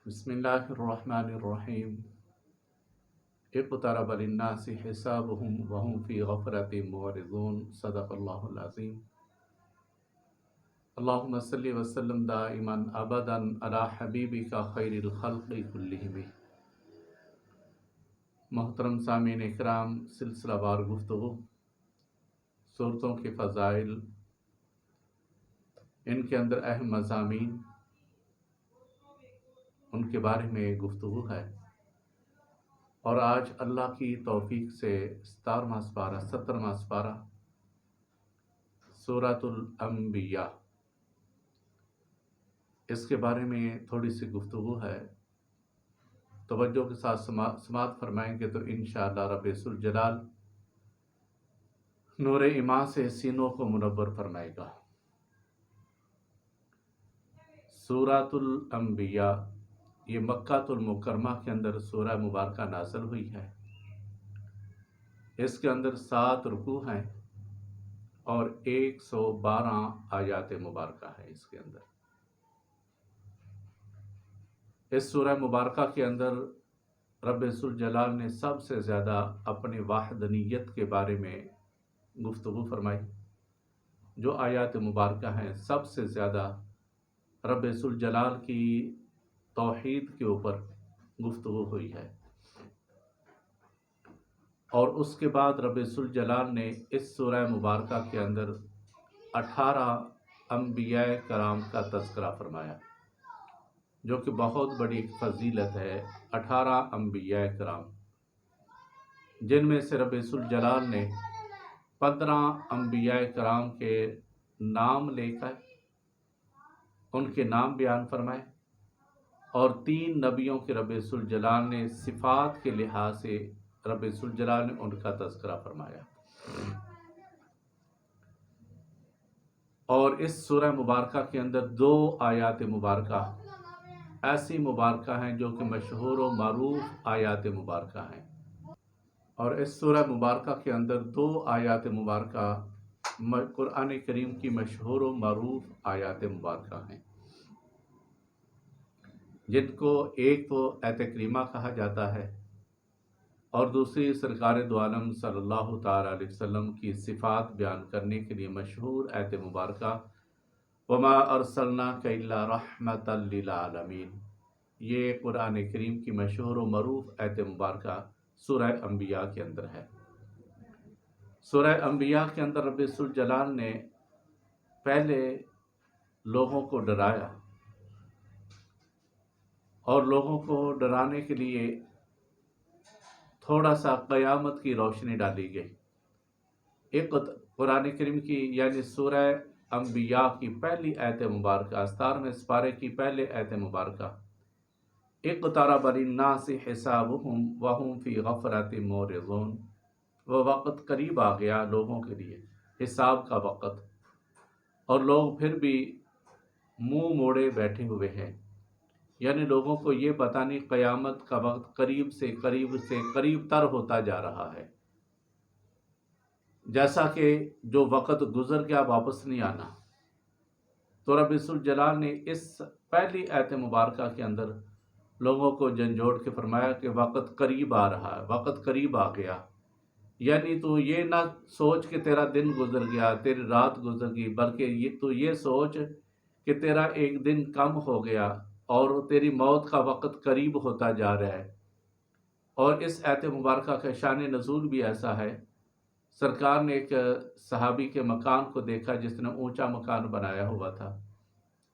بسم اللہ الرحمن الرحیم اقترب للناس حسابهم وهم فی غفلۃ معرضون صدق اللہ العظیم اللہم صلی وسلم دائما ابدا علی حبیبک خیر الخلق کلہم۔ محترم سامعین اکرام، سلسلہ وار گفتگو صورتوں کے فضائل، ان کے اندر اہم مضامین، ان کے بارے میں گفتگو ہے، اور آج اللہ کی توفیق سے 17واں سپارہ سورۃ الانبیاء، اس کے بارے میں تھوڑی سی گفتگو ہے۔ توجہ کے ساتھ سماعت فرمائیں گے تو انشاءاللہ رب ذوالجلال نور ایمان سے سینوں کو منور فرمائے گا۔ سورۃ الانبیاء یہ مکہ المکرمہ کے اندر سورہ مبارکہ نازل ہوئی ہے۔ اس کے اندر 7 رکوع ہیں اور 112 آیات مبارکہ ہے۔ اس کے اندر اس سورہ مبارکہ کے اندر رب ذوالجلال نے سب سے زیادہ اپنی وحدانیت کے بارے میں گفتگو فرمائی۔ جو آیات مبارکہ ہیں سب سے زیادہ رب ذوالجلال کی توحید کے اوپر گفتگو ہوئی ہے، اور اس کے بعد رب ذوالجلال نے اس سورہ مبارکہ کے اندر 18 انبیاء کرام کا تذکرہ فرمایا، جو کہ بہت بڑی فضیلت ہے۔ 18 انبیاء کرام، جن میں سے رب ذوالجلال نے 15 انبیاء کرام کے نام لے کر ان کے نام بیان فرمائے، اور 3 نبیوں کے رب ذوالجلال نے صفات کے لحاظ سے رب ذوالجلال نے ان کا تذکرہ فرمایا۔ اور اس سورہ مبارکہ کے اندر 2 آیات مبارکہ ایسی مبارکہ ہیں جو کہ مشہور و معروف آیات مبارکہ ہیں، اور اس سورہ مبارکہ کے اندر 2 آیات مبارکہ قرآن کریم کی مشہور و معروف آیات مبارکہ ہیں، جن کو ایک تو آیت کریمہ کہا جاتا ہے، اور دوسری سرکار دو عالم صلی اللہ تعالی علیہ وسلم کی صفات بیان کرنے کے لیے مشہور آیت مبارکہ وما ارسلناک الا رحمۃ للعالمین۔ یہ قرآن کریم کی مشہور و معروف آیت مبارکہ سورہ انبیاء کے اندر ہے۔ سورہ انبیاء کے اندر رب ذوالجلال نے پہلے لوگوں کو ڈرایا، اور لوگوں کو ڈرانے کے لیے تھوڑا سا قیامت کی روشنی ڈالی گئی۔ ایک قرآن کریم کی یعنی سورہ انبیاء کی پہلی آیت مبارکہ 17ویں سپارے کی پہلے آیت مبارکہ اقترب للناس حسابهم وهم فی غفلۃ معرضون، وہ وقت قریب آ گیا لوگوں کے لیے، حساب کا وقت، اور لوگ پھر بھی منہ موڑے بیٹھے ہوئے ہیں، یعنی لوگوں کو یہ پتہ نہیں قیامت کا وقت قریب سے قریب تر ہوتا جا رہا ہے، جیسا کہ جو وقت گزر گیا واپس نہیں آنا۔ تو رب ذوالجلال نے اس پہلی آیت مبارکہ کے اندر لوگوں کو جھنجھوڑ کے فرمایا کہ وقت قریب آ رہا ہے، وقت قریب آ گیا، یعنی تو یہ نہ سوچ کہ تیرا دن گزر گیا، تیری رات گزر گئی، بلکہ تو یہ سوچ کہ تیرا ایک دن کم ہو گیا اور تیری موت کا وقت قریب ہوتا جا رہا ہے۔ اور اس آیت مبارکہ کا شان نزول بھی ایسا ہے، سرکار نے ایک صحابی کے مکان کو دیکھا جس نے اونچا مکان بنایا ہوا تھا،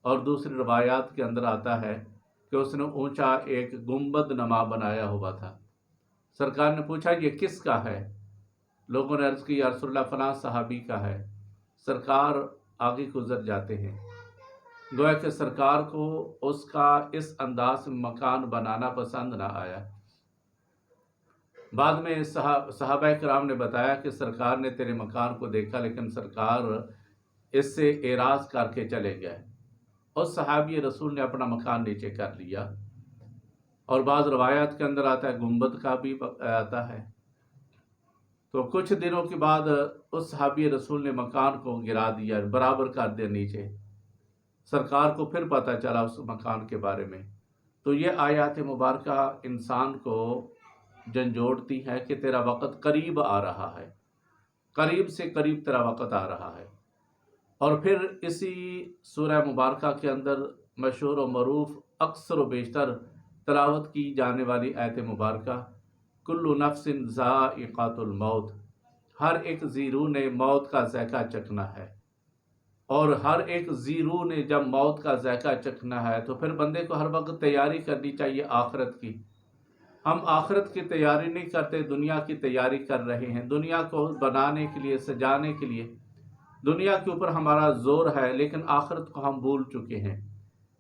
اور دوسری روایات کے اندر آتا ہے کہ اس نے اونچا ایک گنبد نما بنایا ہوا تھا۔ سرکار نے پوچھا یہ کس کا ہے؟ لوگوں نے عرض کی یا رسول اللہ فلاں صحابی کا ہے۔ سرکار آگے گزر جاتے ہیں، گویا کہ سرکار کو اس کا اس انداز میں مکان بنانا پسند نہ آیا۔ بعد میں صحابہ کرام نے بتایا کہ سرکار نے تیرے مکان کو دیکھا، لیکن سرکار اس سے اعراض کر کے چلے گئے۔ اس صحابی رسول نے اپنا مکان نیچے کر لیا، اور بعض روایات کے اندر آتا ہے گنبد کا بھی آتا ہے۔ تو کچھ دنوں کے بعد اس صحابی رسول نے مکان کو گرا دیا، برابر کر دیا نیچے۔ سرکار کو پھر پتہ چلا اس مکان کے بارے میں، تو یہ آیات مبارکہ انسان کو جھنجھوڑتی ہے کہ تیرا وقت قریب آ رہا ہے، قریب سے قریب تیرا وقت آ رہا ہے۔ اور پھر اسی سورہ مبارکہ کے اندر مشہور و معروف اکثر و بیشتر تلاوت کی جانے والی آیت مبارکہ کل نفس ذائقۃ الموت، ہر ایک ذی روح نے موت کا ذائقہ چکھنا ہے، اور ہر ایک ذی روح نے جب موت کا ذائقہ چکھنا ہے تو پھر بندے کو ہر وقت تیاری کرنی چاہیے آخرت کی۔ ہم آخرت کی تیاری نہیں کرتے، دنیا کی تیاری کر رہے ہیں، دنیا کو بنانے کے لیے، سجانے کے لیے دنیا کے اوپر ہمارا زور ہے، لیکن آخرت کو ہم بھول چکے ہیں۔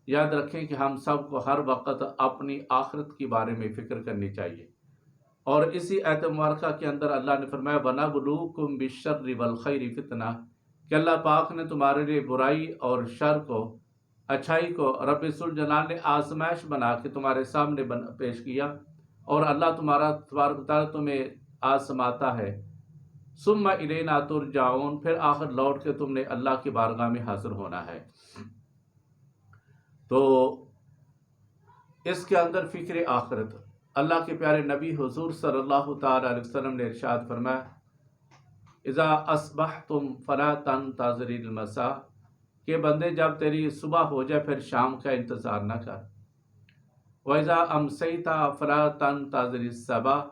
یاد رکھیں کہ ہم سب کو ہر وقت اپنی آخرت کے بارے میں فکر کرنی چاہیے۔ اور اسی آیت مبارکہ کے اندر اللہ نے فرمایا وَنَبْلُوكُمْ بِالشَّرِّ وَالْخَيْرِ فِتْنَةً، کہ اللہ پاک نے تمہارے لیے برائی اور شر کو، اچھائی کو رب ذوالجلال نے آزمائش بنا کے تمہارے سامنے پیش کیا، اور اللہ تمہارا تبارک و تعالیٰ تمہیں آزماتا ہے۔ ثم الینا ترجعون، پھر آخر لوٹ کے تم نے اللہ کی بارگاہ میں حاضر ہونا ہے۔ تو اس کے اندر فکر آخرت، اللہ کے پیارے نبی حضور صلی اللہ تعالی علیہ وسلم نے ارشاد فرمایا اذا اصبحتم فلا تنتظر المساء، کہ بندے جب تیری صبح ہو جائے پھر شام کا انتظار نہ کر۔ وَإِذَا أَمْسَيْتَ فَلَا تَنْتَظِرِ الصَّبَاحَ،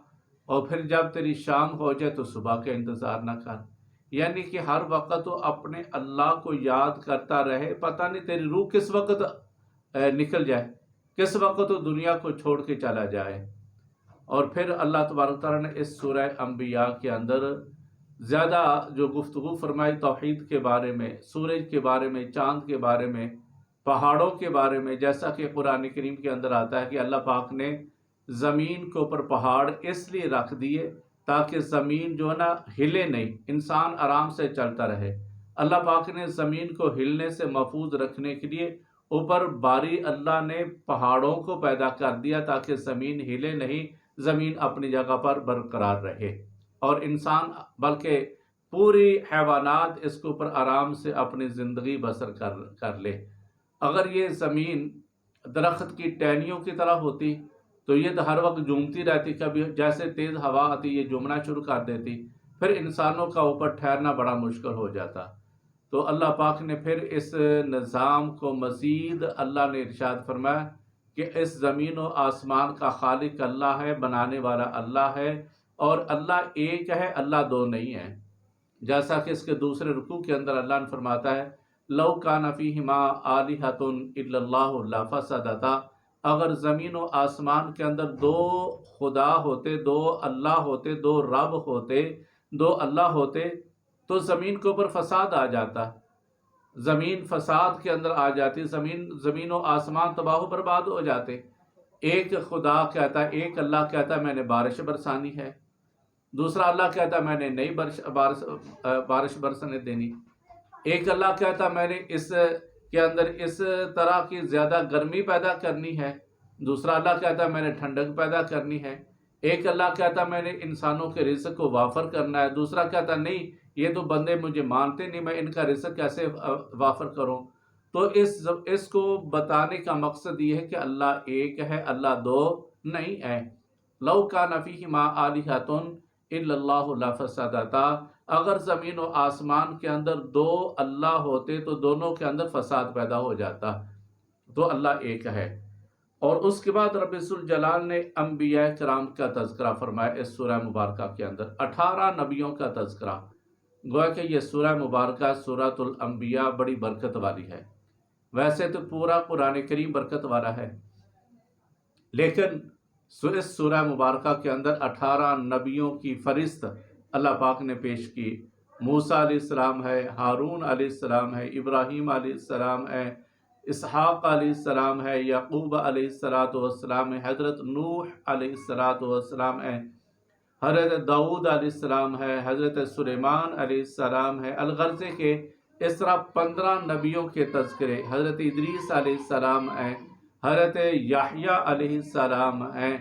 اور پھر جب تیری شام ہو جائے تو صبح کا انتظار نہ کر۔ یعنی کہ ہر وقت تو اپنے اللہ کو یاد کرتا رہے، پتہ نہیں تیری روح کس وقت نکل جائے، کس وقت تو دنیا کو چھوڑ کے چلا جائے۔ اور پھر اللہ تبارک تعالیٰ نے اس سورہ انبیاء کے اندر زیادہ جو گفتگو فرمائی توحید کے بارے میں، سورج کے بارے میں، چاند کے بارے میں، پہاڑوں کے بارے میں، جیسا کہ قرآن کریم کے اندر آتا ہے کہ اللہ پاک نے زمین کے اوپر پہاڑ اس لیے رکھ دیے تاکہ زمین جو ہے نا ہلے نہیں، انسان آرام سے چلتا رہے۔ اللہ پاک نے زمین کو ہلنے سے محفوظ رکھنے کے لیے اوپر باری اللہ نے پہاڑوں کو پیدا کر دیا تاکہ زمین ہلے نہیں، زمین اپنی جگہ پر برقرار رہے، اور انسان بلکہ پوری حیوانات اس کے اوپر آرام سے اپنی زندگی بسر کر لے۔ اگر یہ زمین درخت کی ٹہنیوں کی طرح ہوتی تو یہ تو ہر وقت جھومتی رہتی، کبھی جیسے تیز ہوا آتی یہ جھومنا شروع کر دیتی، پھر انسانوں کا اوپر ٹھہرنا بڑا مشکل ہو جاتا۔ تو اللہ پاک نے پھر اس نظام کو مزید اللہ نے ارشاد فرمایا کہ اس زمین و آسمان کا خالق اللہ ہے، بنانے والا اللہ ہے، اور اللہ ایک ہے، اللہ دو نہیں ہے۔ جیسا کہ اس کے دوسرے رکوع کے اندر اللہ نے فرماتا ہے لَوْ كَانَ فِيهِمَا آلِهَةٌ إِلَّا اللَّهُ لَفَسَدَتَا، اگر زمین و آسمان کے اندر دو خدا ہوتے، دو اللہ ہوتے، دو رب ہوتے، دو اللہ ہوتے تو زمین کے اوپر فساد آ جاتا، زمین فساد کے اندر آ جاتی، زمین و آسمان تباہ و برباد ہو جاتے۔ ایک خدا کہتا ہے، ایک اللہ کہتا ہے میں نے بارش برسانی ہے، دوسرا اللہ کہتا ہے میں نے نئی بارش برسنے دینی، ایک اللہ کہتا ہے میں نے اس کے اندر اس طرح کی زیادہ گرمی پیدا کرنی ہے، دوسرا اللہ کہتا ہے میں نے ٹھنڈک پیدا کرنی ہے، ایک اللہ کہتا ہے میں نے انسانوں کے رزق کو وافر کرنا ہے، دوسرا کہتا ہے نہیں یہ تو بندے مجھے مانتے نہیں، میں ان کا رزق کیسے وافر کروں۔ تو اس کو بتانے کا مقصد یہ ہے کہ اللہ ایک ہے، اللہ دو نہیں ہے۔ لَوْ كَانَ فِيهِمَا آلِهَةٌ إِلَّا اللَّهُ لَفَسَدَتَا، اگر زمین و آسمان کے اندر دو اللہ ہوتے تو دونوں کے اندر فساد پیدا ہو جاتا، تو اللہ ایک ہے۔ اور اس کے بعد رب ذوالجلال نے انبیاء کرام کا تذکرہ فرمایا اس سورہ مبارکہ کے اندر، 18 نبیوں کا تذکرہ۔ گویا کہ یہ سورہ مبارکہ سورۃ الانبیاء بڑی برکت والی ہے، ویسے تو پورا قرآن کریم برکت والا ہے، لیکن اس سورہ مبارکہ کے اندر 18 نبیوں کی فہرست اللہ پاک نے پیش کی۔ موسیٰ علیہ السلام ہے، ہارون علیہ السلام ہے، ابراہیم علیہ السلام ہے، اسحاق علیہ السلام ہے، یعقوب علیہ السلام ہے، حضرت نوح علیہ السلام ہے، حضرت داؤد علیہ السلام ہے، حضرت سلیمان علیہ السلام ہے۔ الغرض کہ اس طرح 15 نبیوں کے تذکرے، حضرت ادریس علیہ السلام ہیں، حضرت یحییٰ علیہ السلام ہیں،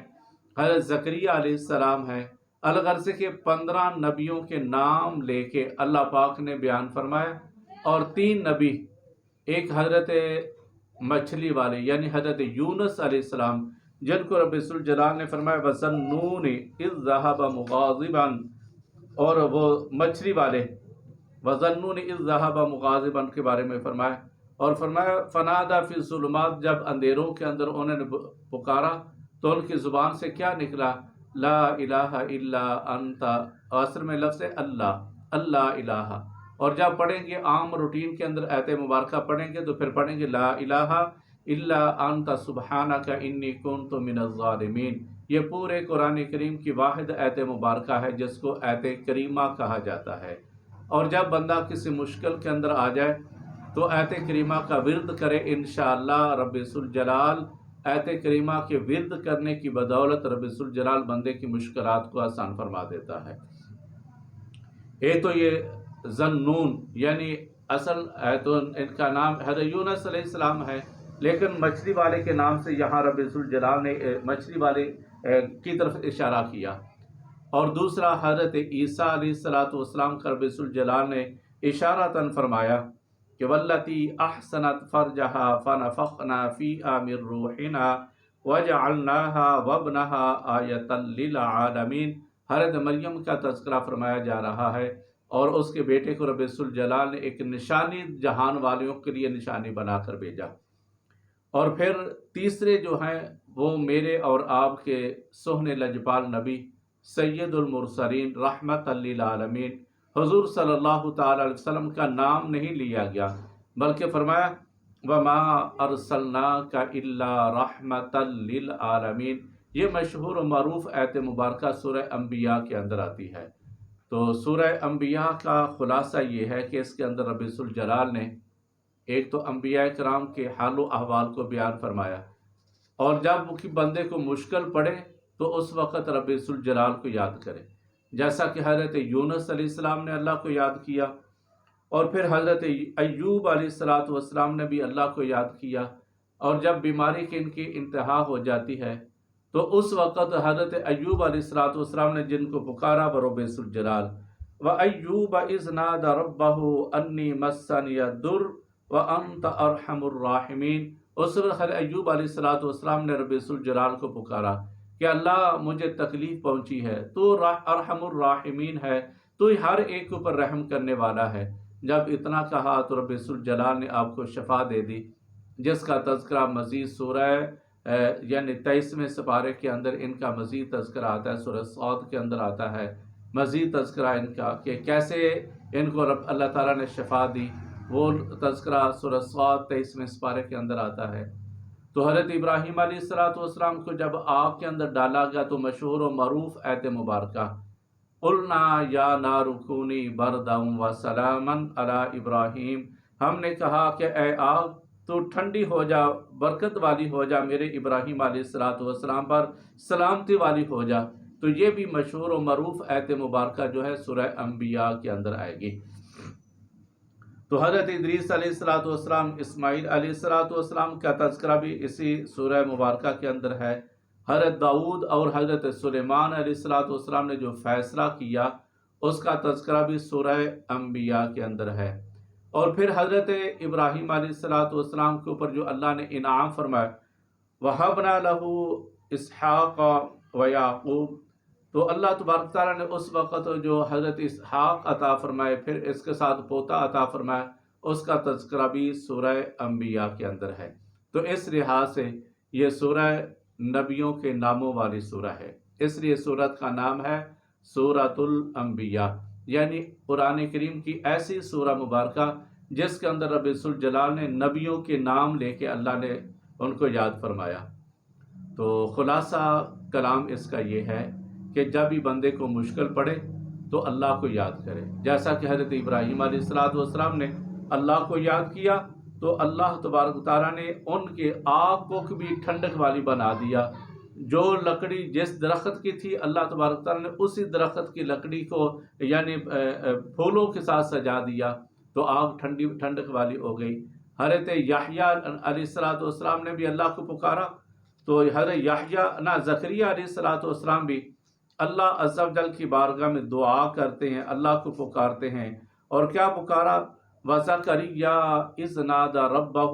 حضرت زکریا علیہ السلام ہے۔ الغرض کہ 15 نبیوں کے نام لے کے اللہ پاک نے بیان فرمایا، اور 3 نبی، ایک حضرت مچھلی والے یعنی حضرت یونس علیہ السلام، جن کو رب الجلال نے فرمایا وَظَنُّونِ إِذْ ذَهَبَ مُغَاضِبًا، اور وہ مچھلی والے وَظَنُّونِ إِذْ ذَهَبَ مُغَاضِبًا کے بارے میں فرمایا، اور فرمایا فَنَادَى فِي الظُّلُمَاتِ، جب اندھیروں کے اندر انہوں نے پکارا تو ان کی زبان سے کیا نکلا؟ لا الہ الا انت، اصل میں لفظ ہے اللہ، اللہ الہ، اور جب پڑھیں گے عام روٹین کے اندر آیت مبارکہ پڑھیں گے تو پھر پڑھیں گے لا الہ الا انت سبحانک انی کنت من الظالمین۔ یہ پورے قرآن کریم کی واحد آیت مبارکہ ہے جس کو آیت کریمہ کہا جاتا ہے، اور جب بندہ کسی مشکل کے اندر آ جائے تو آیت کریمہ کا ورد کرے، انشاءاللہ رب الجلال آیت کریمہ کے ورد کرنے کی بدولت رب الجلال بندے کی مشکلات کو آسان فرما دیتا ہے۔ ایک تو یہ ذنون یعنی اصل ہے تو ان کا نام حضرت یونس علیہ السلام ہے، لیکن مچھلی والے کے نام سے یہاں رب الجلال نے مچھلی والے کی طرف اشارہ کیا، اور دوسرا حضرت عیسیٰ علیہ السلام کا رب الجلال نے اشارتاً فرمایا کہ واللتی احسنت فرجہا فنفخنا فیہا من روحنا وجعلناہا وابنہا آیتا للعالمین۔ حضرت مریم کا تذکرہ فرمایا جا رہا ہے، اور اس کے بیٹے کو رب الجلال نے ایک نشانی جہان والوں کے لیے نشانی بنا کر بھیجا، اور پھر تیسرے جو ہیں وہ میرے اور آپ کے سہن لجپال نبی سید المرسلین رحمت للعالمین حضور صلی اللہ تعالی علیہ وسلم کا نام نہیں لیا گیا، بلکہ فرمایا وَمَا أَرْسَلْنَاكَ إِلَّا رَحْمَةً لِلْعَالَمِينَ۔ یہ مشہور و معروف آیت مبارکہ سورہ انبیاء کے اندر آتی ہے۔ تو سورہ انبیاء کا خلاصہ یہ ہے کہ اس کے اندر رب الجلال نے ایک تو انبیاء کرام کے حال و احوال کو بیان فرمایا، اور جب کہ بندے کو مشکل پڑے تو اس وقت رب الجلال کو یاد کرے، جیسا کہ حضرت یونس علیہ السلام نے اللہ کو یاد کیا، اور پھر حضرت ایوب علیہ السلام نے بھی اللہ کو یاد کیا، اور جب بیماری کی ان کی انتہا ہو جاتی ہے تو اس وقت حضرت ایوب علیہ السلام نے جن کو پکارا برب الجلال وَأَيُّوبَ إِذْ نَادَى رَبَّهُ أَنِّي مَسَّنِيَ الضُّرُّ وَأَنْتَ أَرْحَمُ الرَّاحِمِينَ۔ اس وقت ایوب علیہ السلام نے رب الجلال کو پکارا کہ اللہ مجھے تکلیف پہنچی ہے، تو ارحم الراحمین ہے، تو ہی ہر ایک اوپر رحم کرنے والا ہے۔ جب اتنا کہا تو رب الجلال نے آپ کو شفا دے دی، جس کا تذکرہ مزید سورہ یعنی 23ویں سپارے کے اندر ان کا مزید تذکرہ آتا ہے، سورہ صاد کے اندر آتا ہے مزید تذکرہ ان کا کہ کیسے ان کو اللہ تعالیٰ نے شفا دی، وہ تذکرہ سورہ صاد 23ویں سپارے کے اندر آتا ہے۔ تو حضرت ابراہیم علیہ السلام کو جب آگ کے اندر ڈالا گیا تو مشہور و معروف آیت مبارکہ قُلْنَا يَا نَارُ كُونِي بَرْدًا وَسَلَامًا عَلَىٰ ابراہیم، ہم نے کہا کہ اے آگ تو ٹھنڈی ہو جا، برکت والی ہو جا میرے ابراہیم علیہ السلام پر، سلامتی والی ہو جا۔ تو یہ بھی مشہور و معروف آیت مبارکہ جو ہے سورہ انبیاء کے اندر آئے گی۔ تو حضرت ادریس علیہ السلام، اسماعیل علیہ السلام کا تذکرہ بھی اسی سورہ مبارکہ کے اندر ہے۔ حضرت داؤد اور حضرت سلیمان علیہ السلام نے جو فیصلہ کیا اس کا تذکرہ بھی سورہ انبیاء کے اندر ہے۔ اور پھر حضرت ابراہیم علیہ السلام کے اوپر جو اللہ نے انعام فرمایا وَهَبْنَا لَهُ إِسْحَاقَ وَيَعْقُوبَ، تو اللہ تبارک تعالیٰ نے اس وقت جو حضرت اسحاق عطا فرمائے، پھر اس کے ساتھ پوتا عطا فرمایا، اس کا تذکرہ بھی سورہ انبیاء کے اندر ہے۔ تو اس لحاظ سے یہ سورہ نبیوں کے ناموں والی سورہ ہے، اس لیے سورت کا نام ہے سورۃ الانبیاء، یعنی قرآن کریم کی ایسی سورہ مبارکہ جس کے اندر رب الجلال نے نبیوں کے نام لے کے اللہ نے ان کو یاد فرمایا۔ تو خلاصہ کلام اس کا یہ ہے کہ جب بھی بندے کو مشکل پڑے تو اللہ کو یاد کرے، جیسا کہ حضرت ابراہیم علیہ السلام نے اللہ کو یاد کیا تو اللہ تبارک تعالیٰ نے ان کے آگ کو بھی ٹھنڈک والی بنا دیا۔ جو لکڑی جس درخت کی تھی اللہ تبارک تعالیٰ نے اسی درخت کی لکڑی کو یعنی پھولوں کے ساتھ سجا دیا تو آگ ٹھنڈک والی ہو گئی۔ حضرت یحییٰ علیہ السلام نے بھی اللہ کو پکارا تو حضرت زکریا علیہ السلام بھی اللہ عز و جل کی بارگاہ میں دعا کرتے ہیں، اللہ کو پکارتے ہیں، اور کیا پکارا وَزَكَرِيَّا إِذْ نَادَى رَبَّهُ